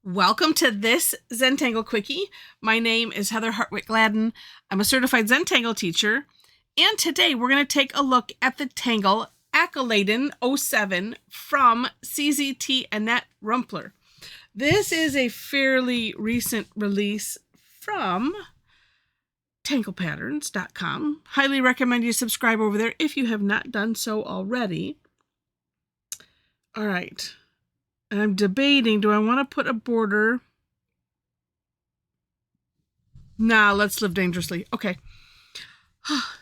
Welcome to this Zentangle Quickie. My name is Heather Hartwick Gladden. I'm a certified Zentangle teacher, and today we're going to take a look at the tangle Accoladen-07 from CZT Annett Ruempler. This is a fairly recent release from tanglepatterns.com. Highly recommend you subscribe over there if you have not done so already. All right. And I'm debating, do I want to put a border? Nah, let's live dangerously. Okay.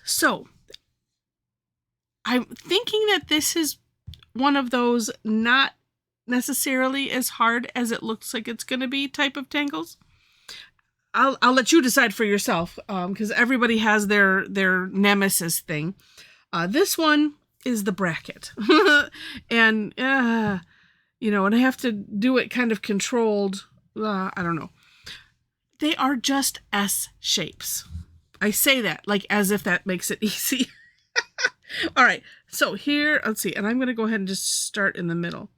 So, I'm thinking that this is one of those not necessarily as hard as it looks like it's going to be type of tangles. I'll let you decide for yourself, because everybody has their nemesis thing. This one is the bracket. And and I have to do it kind of controlled. I don't know. They are just S shapes. I say that like as if that makes it easy. All right. So here, let's see. And I'm going to go ahead and just start in the middle.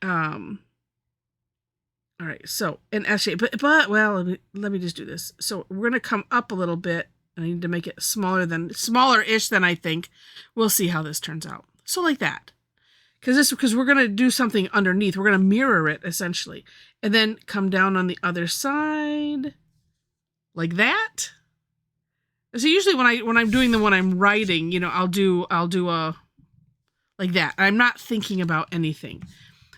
All right. So an S shape, but well, let me just do this. So we're going to come up a little bit. I need to make it smaller-ish than I think. We'll see how this turns out. So like that. Because we're going to do something underneath. We're going to mirror it, essentially. And then come down on the other side. Like that. So usually when I'm doing when I'm writing, I'll do a like that. I'm not thinking about anything.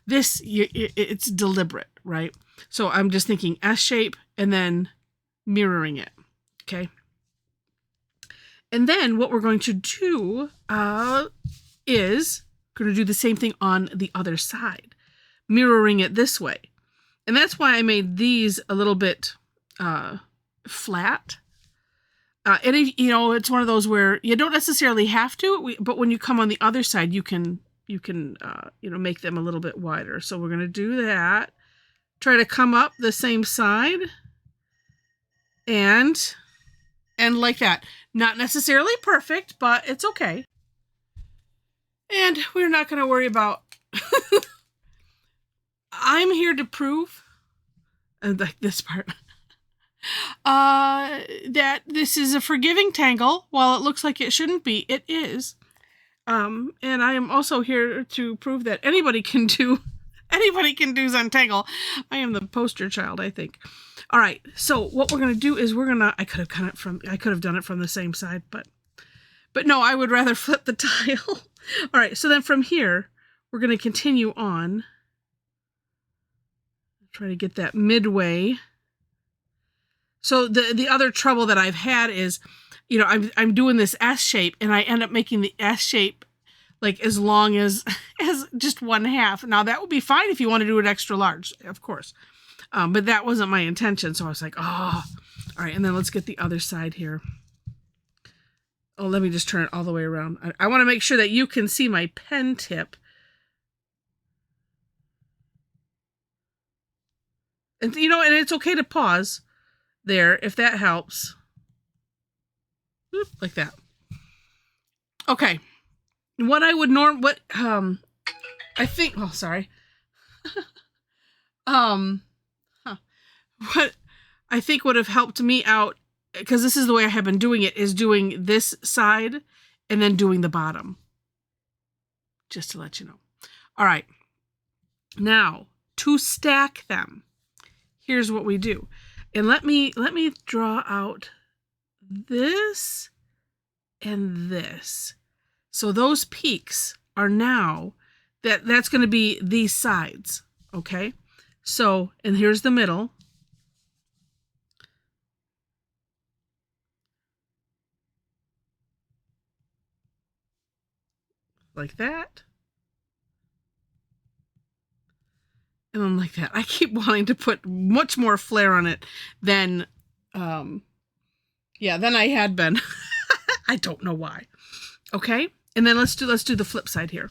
This, it's deliberate, right? So I'm just thinking S shape and then mirroring it. Okay. And then what we're going to do is going to do the same thing on the other side, mirroring it this way. And that's why I made these a little bit flat. And it's one of those where you don't necessarily have to, but when you come on the other side, you can make them a little bit wider. So we're going to do that. Try to come up the same side and like that. Not necessarily perfect, but it's okay. And we're not going to worry about, I'm here to prove, and like this part, that this is a forgiving tangle. While it looks like it shouldn't be, it is. And I am also here to prove that anybody can do Zentangle. I am the poster child, I think. All right, so what we're going to do is I could have done it from the same side, but no, I would rather flip the tile. All right, so then from here, we're going to continue on. Try to get that midway. So the other trouble that I've had is, I'm doing this S shape, and I end up making the S shape like as long as just 1/2. Now, that would be fine if you want to do it extra large, of course. But that wasn't my intention, so I was like, oh. All right, and then let's get the other side here. Oh, let me just turn it all the way around. I want to make sure that you can see my pen tip. And, and it's okay to pause there if that helps. Like that. Okay. What I would I think, oh, sorry. What I think would have helped me out, because this is the way I have been doing it, is doing this side and then doing the bottom. Just to let you know. All right. Now, to stack them, here's what we do. And let me draw out this and this. So those peaks are now, that's going to be these sides, okay? So, and here's the middle. Like that. And then like that. I keep wanting to put much more flair on it than I had been. I don't know why. Okay? And then let's do the flip side here.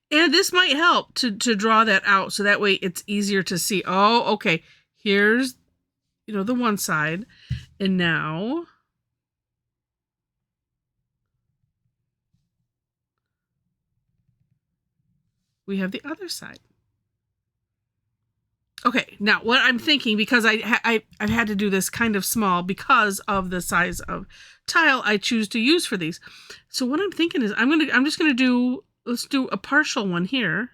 And this might help to draw that out, so that way it's easier to see. Oh, okay. Here's the one side. And now we have the other side. Okay, now what I'm thinking, because I've had to do this kind of small because of the size of tile I choose to use for these. So what I'm thinking is I'm just gonna do, let's do a partial one here.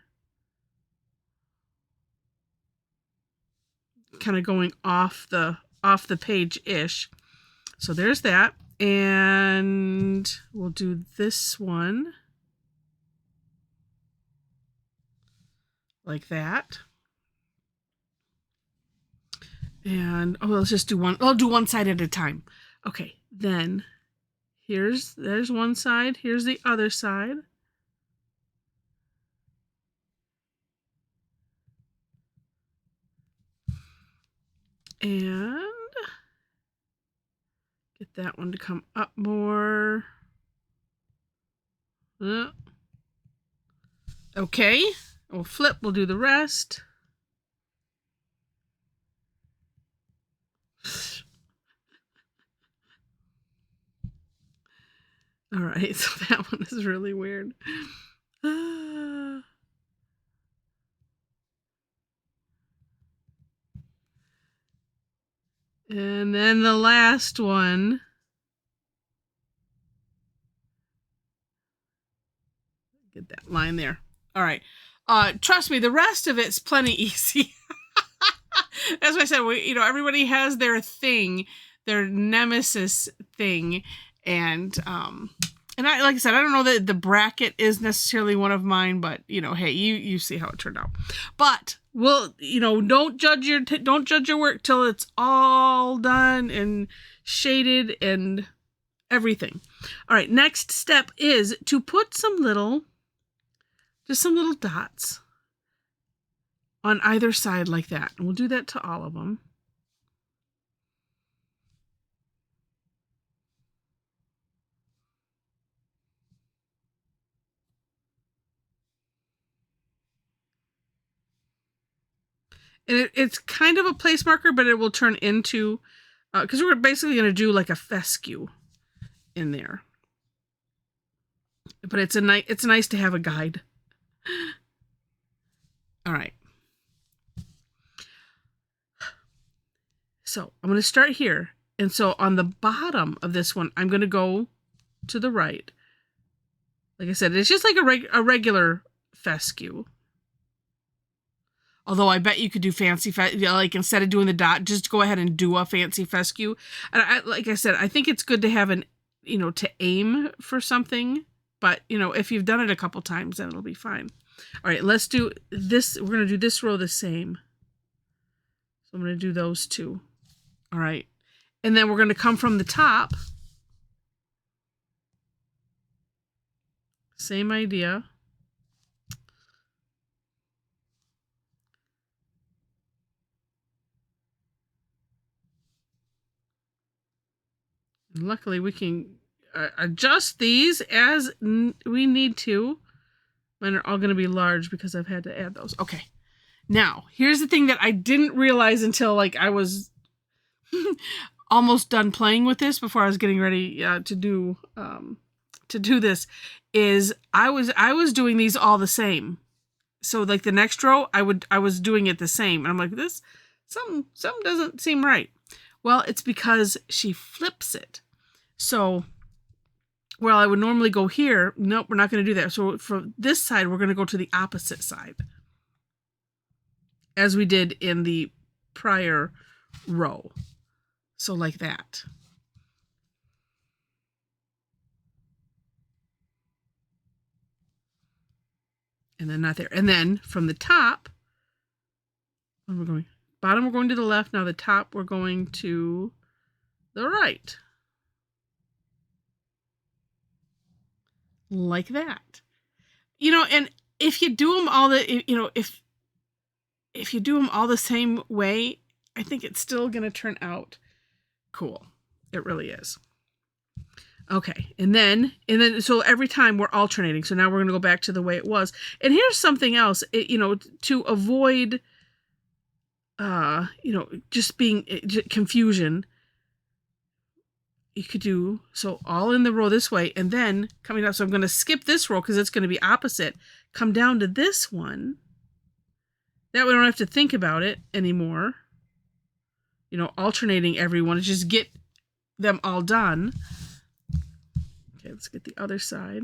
Kind of going off the page-ish. So there's that. And we'll do this one like that. And let's just do one. I'll do one side at a time. Okay, then there's one side, here's the other side. And get that one to come up more. Okay, we'll flip, we'll do the rest. All right, so that one is really weird. And then the last one. Get that line there. All right. Trust me, the rest of it's plenty easy. As I said, everybody has their thing, their nemesis thing. And I, like I said, I don't know that the bracket is necessarily one of mine, but hey, you see how it turned out. But don't judge your work till it's all done and shaded and everything. All right, next step is to put some little dots on either side like that. And we'll do that to all of them. And it's kind of a place marker, but it will turn into, because we're basically going to do like a fescue in there. But it's nice to have a guide. All right. So I'm going to start here. And so on the bottom of this one, I'm going to go to the right. Like I said, it's just like a regular fescue. Although I bet you could do fancy, like instead of doing the dot, just go ahead and do a fancy fescue. And like I said, I think it's good to have to aim for something. But, if you've done it a couple times, then it'll be fine. All right, let's do this. We're going to do this row the same. So I'm going to do those two. All right. And then we're going to come from the top. Same idea. Luckily, we can adjust these as we need to. Mine are all going to be large because I've had to add those. Okay. Now, here's the thing that I didn't realize until I was almost done playing with this before I was getting ready to do this. Is I was doing these all the same. So like the next row, I was doing it the same, and I'm like, this something doesn't seem right. Well, it's because she flips it. So, well, I would normally go here. Nope, we're not going to do that. So for this side, we're going to go to the opposite side, as we did in the prior row. So like that. And then not there. And then from the top, where we're going, bottom we're going to the left. Now the top we're going to the right. Like that. And if you do them all if you do them all the same way, I think it's still going to turn out cool. It really is. Okay. And then so every time we're alternating. So now we're going to go back to the way it was. And here's something else, to avoid, just being confusion. You could do, so all in the row this way, and then coming up, so I'm going to skip this row because it's going to be opposite. Come down to this one, That way I don't have to think about it anymore. Alternating everyone. Just get them all done. Okay, let's get the other side.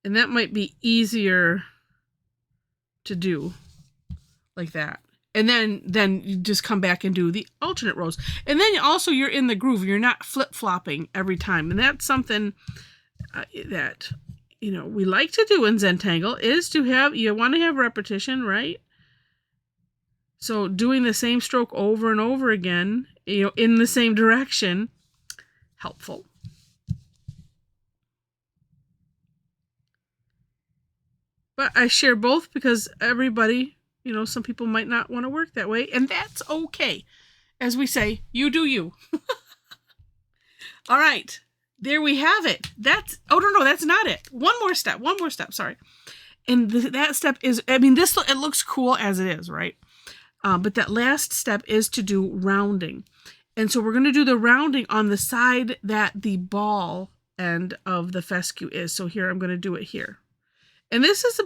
And that might be easier to do like that. And then you just come back and do the alternate rows. And then also you're in the groove. You're not flip-flopping every time. And that's something that, we like to do in Zentangle is you want to have repetition, right? So doing the same stroke over and over again, in the same direction, helpful. But I share both because everybody, some people might not want to work that way, and that's okay. As we say, you do you. All right, there we have it. Oh, no, that's not it. One more step, sorry. And that step is, it looks cool as it is, right? But that last step is to do rounding. And so we're going to do the rounding on the side that the ball end of the fescue is. So here, I'm going to do it here. And this is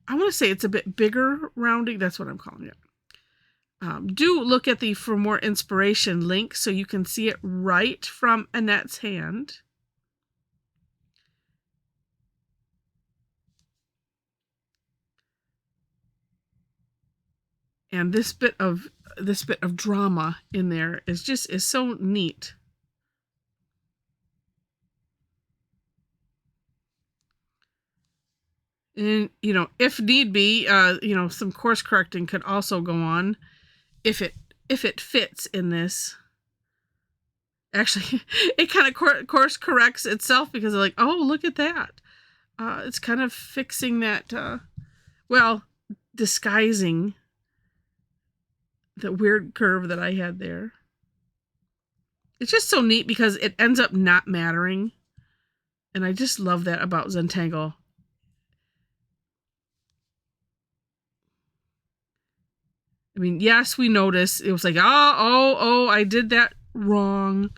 I want to say it's a bit bigger rounding. That's what I'm calling it. Do look at the For More Inspiration link so you can see it right from Annett's hand. And this bit of drama in there is so neat. And, if need be, some course correcting could also go on if it fits in this. Actually, it kind of course corrects itself because they're like, oh, look at that. It's kind of fixing that, disguising the weird curve that I had there. It's just so neat because it ends up not mattering. And I just love that about Zentangle. Yes, we notice. It was like, oh, I did that wrong,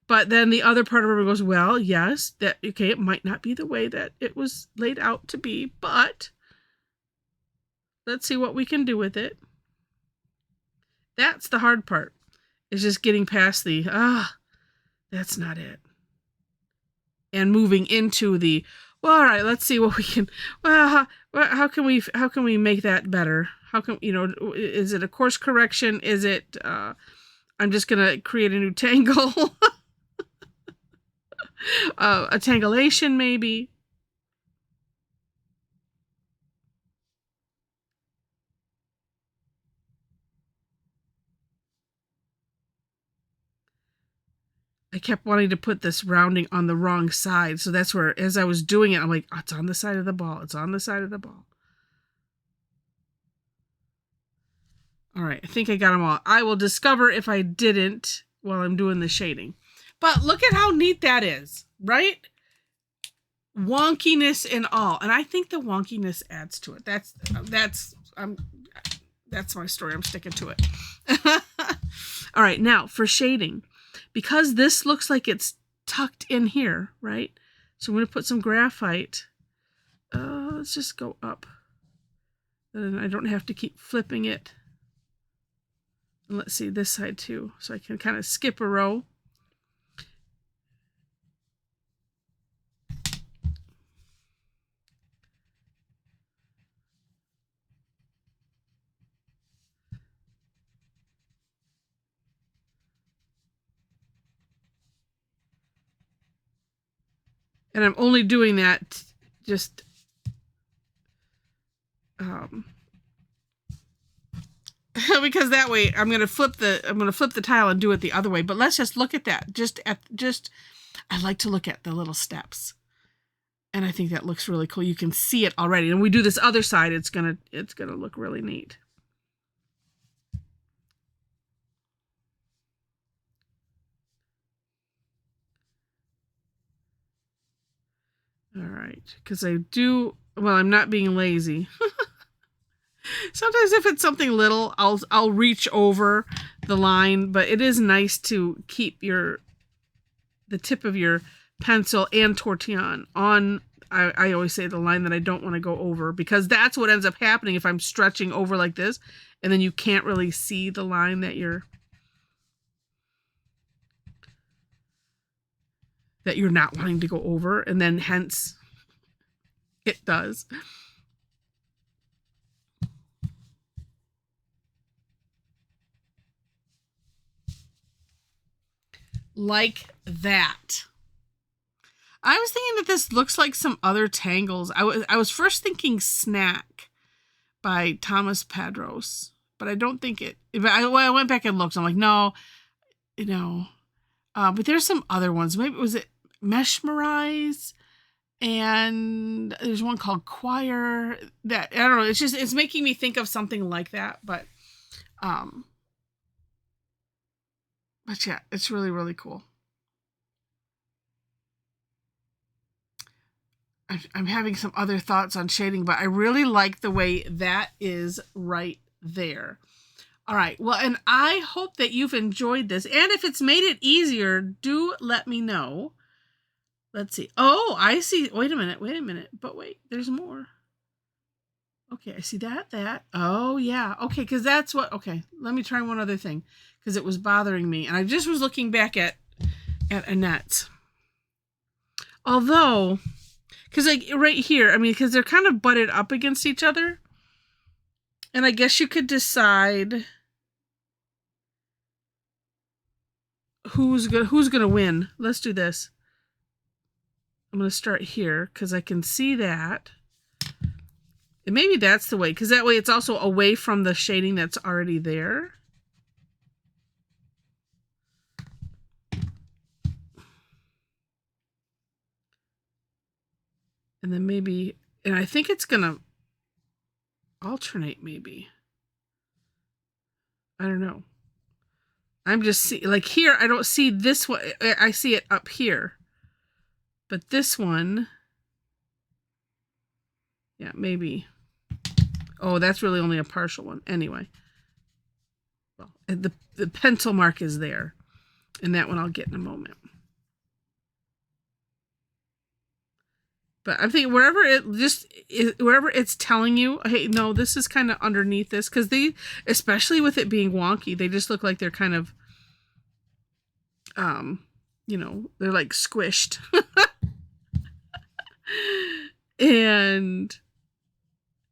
But then the other part of it goes, well, yes, it might not be the way that it was laid out to be, but let's see what we can do with it. That's the hard part, is just getting past that's not it. And moving into all right, let's see what we can, how can we make that better? How can, is it a course correction? Is it, I'm just going to create a new tangle? A tangulation, maybe. I kept wanting to put this rounding on the wrong side. So that's where, as I was doing it, I'm like, it's on the side of the ball. It's on the side of the ball. All right, I think I got them all. I will discover if I didn't while I'm doing the shading. But look at how neat that is, right? Wonkiness and all. And I think the wonkiness adds to it. That's my story. I'm sticking to it. All right, now for shading. Because this looks like it's tucked in here, right? So I'm going to put some graphite. Let's just go up. Then I don't have to keep flipping it. And let's see this side too. So I can kind of skip a row. And I'm only doing that just because that way I'm going to flip the tile and do it the other way. But let's just look at that. I like to look at the little steps. And I think that looks really cool. You can see it already. And we do this other side, it's going to look really neat. All right, because I'm not being lazy. Sometimes if it's something little, I'll reach over the line, but it is nice to keep the tip of your pencil and tortillon on, I always say, the line that I don't want to go over, because that's what ends up happening if I'm stretching over like this, and then you can't really see the line that you're not wanting to go over, and then hence it does. Like that. I was thinking that this looks like some other tangles. I was first thinking Snack by Thomas Padros, but I don't think it. I went back and looked. I'm like, no, but there's some other ones. Maybe was it Mesmerize, and there's one called Choir. That I don't know. It's making me think of something like that. But yeah, it's really, really cool. I'm having some other thoughts on shading, but I really like the way that is right there. All right. Well, and I hope that you've enjoyed this. And if it's made it easier, do let me know. Let's see. Oh, I see. Wait a minute. But wait, there's more. Okay, I see that. Oh, yeah. Okay, because that's what... Okay, let me try one other thing, because it was bothering me. And I just was looking back at Annett's. Although... Because like right here, I mean, because they're kind of butted up against each other. And I guess you could decide who's gonna win. Let's do this. I'm going to start here because I can see that. And maybe that's the way, because that way it's also away from the shading that's already there. And then maybe, and I think it's going to alternate maybe. I don't know. I'm just see, like here, I don't see this one. I see it up here. But this one, yeah, maybe. Oh, that's really only a partial one. Anyway. Well, the pencil mark is there. And that one I'll get in a moment. But I'm thinking wherever it's telling you, hey, no, this is kind of underneath this, because they, especially with it being wonky, they just look like they're kind of, they're like squished. And,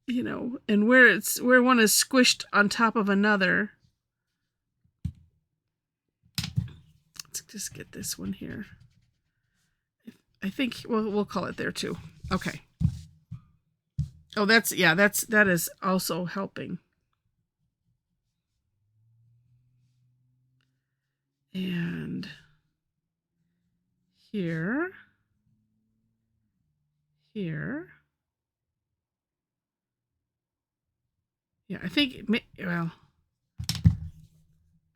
and where one is squished on top of another. Let's just get this one here. I think we'll call it there too. Okay. Oh, that is also helping. And here. Yeah, I think, well,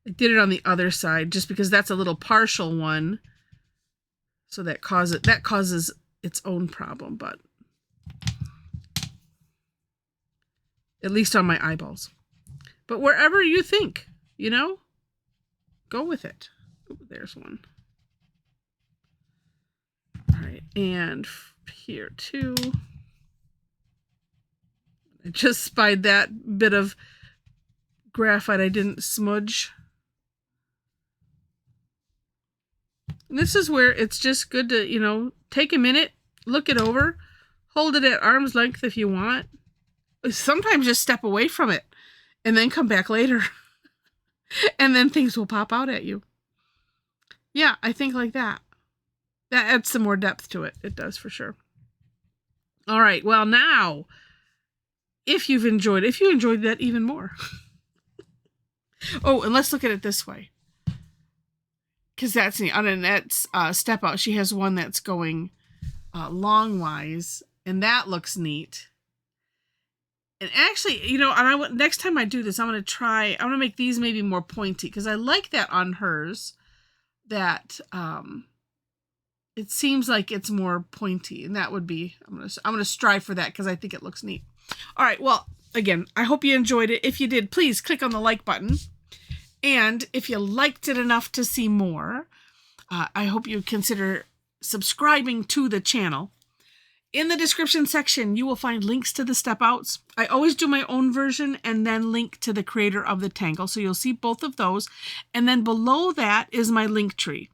I did it on the other side just because that's a little partial one. So that causes its own problem, but at least on my eyeballs. But wherever you think, go with it. Ooh, there's one. All right, and here too. I just spied that bit of graphite I didn't smudge. And this is where it's just good to, take a minute, look it over, hold it at arm's length if you want. Sometimes just step away from it and then come back later. And then things will pop out at you. Yeah, I think like that. That adds some more depth to it. It does for sure. All right, well now, if you enjoyed that even more. Oh, and let's look at it this way. Because that's neat. On Annette's step out, she has one that's going longwise, and that looks neat. And actually, next time I do this, I'm going to make these maybe more pointy, because I like that on hers, that it seems like it's more pointy, and that would be, I'm going to strive for that, because I think it looks neat. All right, well, again, I hope you enjoyed it. If you did, please click on the like button. And if you liked it enough to see more, I hope you consider subscribing to the channel. In the description section, you will find links to the step outs. I always do my own version and then link to the creator of the Tangle. So you'll see both of those. And then below that is my link tree.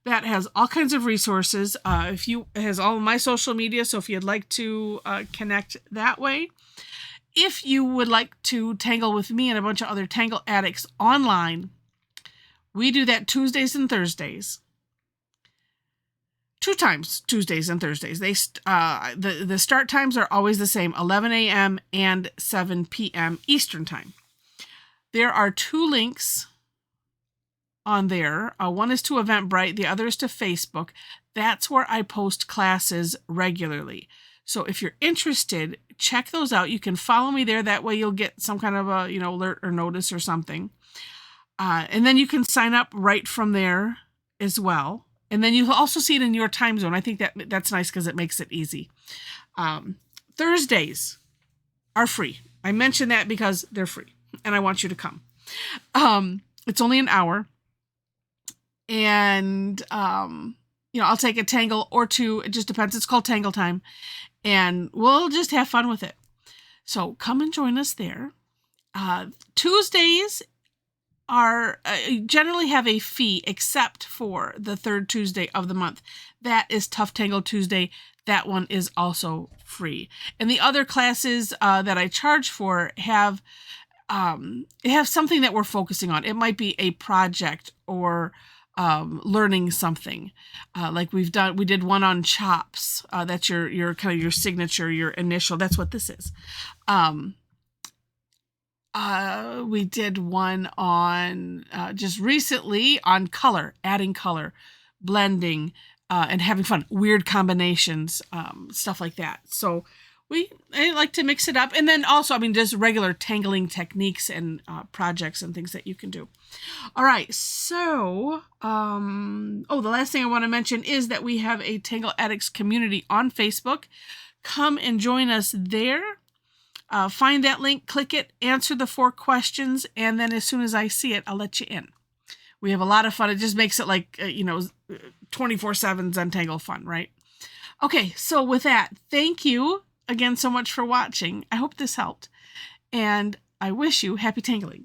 That has all kinds of resources. It has all of my social media. So if you'd like to connect that way. If you would like to tangle with me and a bunch of other Tangle addicts online, we do that Tuesdays and Thursdays. 2 times, Tuesdays and Thursdays. The start times are always the same, 11 a.m. and 7 p.m. Eastern Time. There are 2 links on there. One is to Eventbrite, the other is to Facebook. That's where I post classes regularly. So if you're interested, check those out. You can follow me there. That way you'll get some kind of a alert or notice or something. And then you can sign up right from there as well. And then you'll also see it in your time zone. I think that's nice because it makes it easy. Thursdays are free. I mention that because they're free and I want you to come. It's only an hour. And, I'll take a tangle or 2. It just depends. It's called Tangle Time. And we'll just have fun with it. So come and join us there. Tuesdays are generally have a fee except for the 3rd Tuesday of the month. That is Tough Tangle Tuesday. That one is also free. And the other classes that I charge for have something that we're focusing on. It might be a project or learning something. Like we did one on chops. That's your kind of your signature, your initial. That's what this is. We did one on just recently on color, adding color, blending, and having fun, weird combinations, stuff like that. So I like to mix it up. And then also, just regular tangling techniques and projects and things that you can do. All right. So, the last thing I want to mention is that we have a Tangle Addicts community on Facebook. Come and join us there. Find that link, click it, answer the 4 questions, and then as soon as I see it, I'll let you in. We have a lot of fun. It just makes it like, 24/7 Zentangle fun, right? Okay, so with that, thank you again so much for watching. I hope this helped, and I wish you happy tangling.